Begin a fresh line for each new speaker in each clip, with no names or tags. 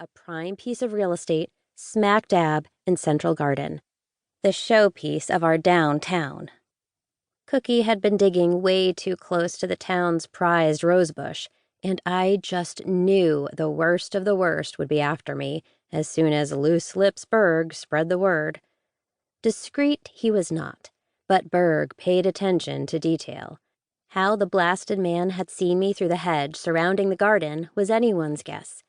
a prime piece of real estate smack dab in Central Garden, the showpiece of our downtown. Cookie had been digging way too close to the town's prized rosebush, and I just knew the worst of the worst would be after me as soon as Loose Lips Berg spread the word. Discreet he was not, but Berg paid attention to detail. How the blasted man had seen me through the hedge surrounding the garden was anyone's guess.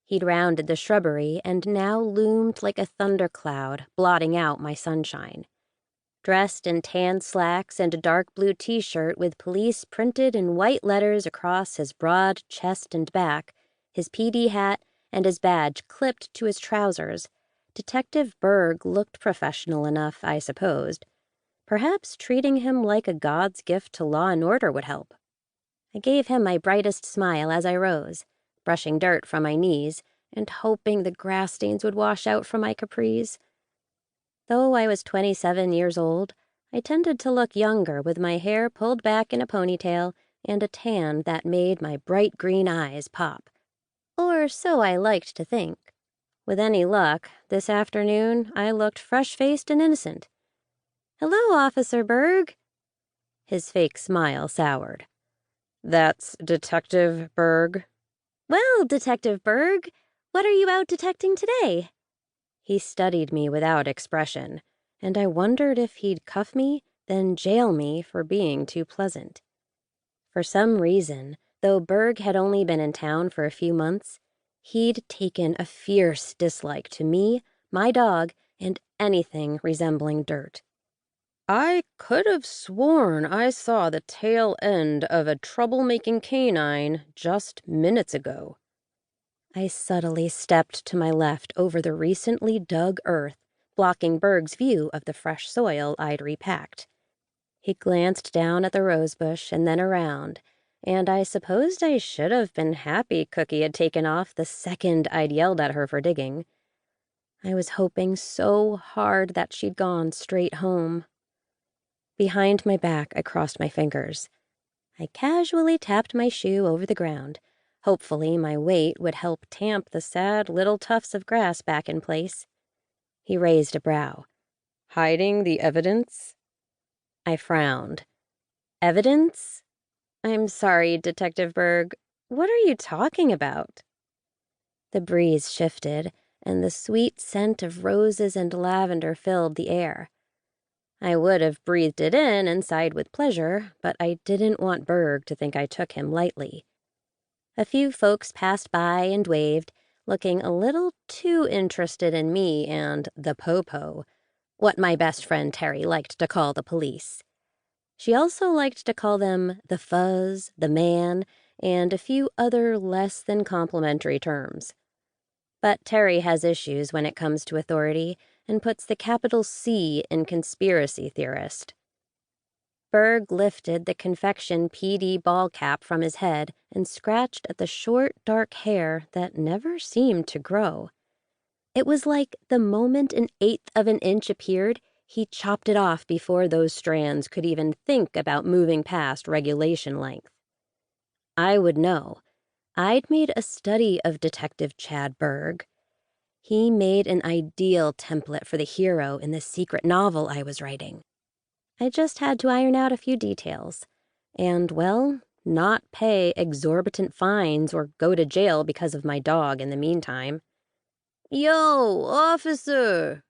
He'd rounded the shrubbery and now loomed like a thundercloud, blotting out my sunshine. Dressed in tan slacks and a dark blue t-shirt with police printed in white letters across his broad chest and back, his PD hat and his badge clipped to his trousers, Detective Berg looked professional enough, I supposed. Perhaps treating him like a god's gift to law and order would help. I gave him my brightest smile as I rose, brushing dirt from my knees and hoping the grass stains would wash out from my capris. Though I was 27 years old, I tended to look younger with my hair pulled back in a ponytail and a tan that made my bright green eyes pop. Or so I liked to think. With any luck, this afternoon I looked fresh-faced and innocent. "Hello, Officer Berg." His fake smile soured.
"That's Detective Berg?"
"Well, Detective Berg, what are you out detecting today?" He studied me without expression, and I wondered if he'd cuff me, then jail me for being too pleasant. For some reason, though Berg had only been in town for a few months, he'd taken a fierce dislike to me, my dog, and anything resembling dirt.
"I could have sworn I saw the tail end of a troublemaking canine just minutes ago."
I subtly stepped to my left over the recently dug earth, blocking Berg's view of the fresh soil I'd repacked. He glanced down at the rosebush and then around, and I supposed I should have been happy Cookie had taken off the second I'd yelled at her for digging. I was hoping so hard that she'd gone straight home. Behind my back, I crossed my fingers. I casually tapped my shoe over the ground. Hopefully my weight would help tamp the sad little tufts of grass back in place. He raised a brow.
"Hiding the evidence?"
I frowned. "Evidence? I'm sorry, Detective Berg. What are you talking about?" The breeze shifted, and the sweet scent of roses and lavender filled the air. I would have breathed it in and sighed with pleasure, but I didn't want Berg to think I took him lightly. A few folks passed by and waved, looking a little too interested in me and the popo, what my best friend Terry liked to call the police. She also liked to call them the fuzz, the man, and a few other less than complimentary terms. But Terry has issues when it comes to authority and puts the capital C in conspiracy theorist. Berg lifted the Confection PD ball cap from his head and scratched at the short, dark hair that never seemed to grow. It was like the moment an eighth of an inch appeared, he chopped it off before those strands could even think about moving past regulation length. I would know. I'd made a study of Detective Chad Berg. He made an ideal template for the hero in the secret novel I was writing. I just had to iron out a few details and, well, not pay exorbitant fines or go to jail because of my dog in the meantime.
"Yo, officer!"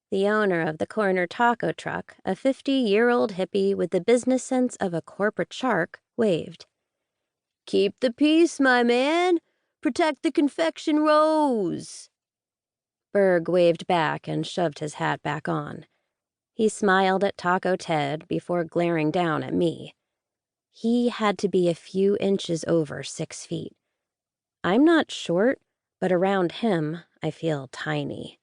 The owner of the corner taco truck, a 50-year-old hippie with the business sense of a corporate shark, waved.
"Keep the peace, my man. Protect the Confection Rose."
Berg waved back and shoved his hat back on. He smiled at Taco Ted before glaring down at me. He had to be a few inches over 6 feet. I'm not short, but around him, I feel tiny.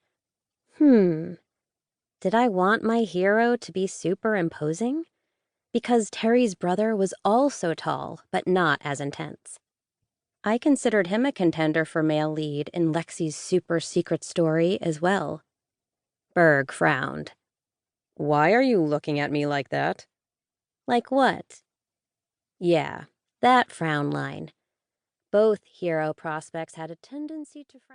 Did I want my hero to be superimposing? Because Terry's brother was also tall, but not as intense. I considered him a contender for male lead in Lexi's super secret story as well. Berg frowned.
"Why are you looking at me like that?"
Like what? Yeah, that frown line. Both hero prospects had a tendency to frown.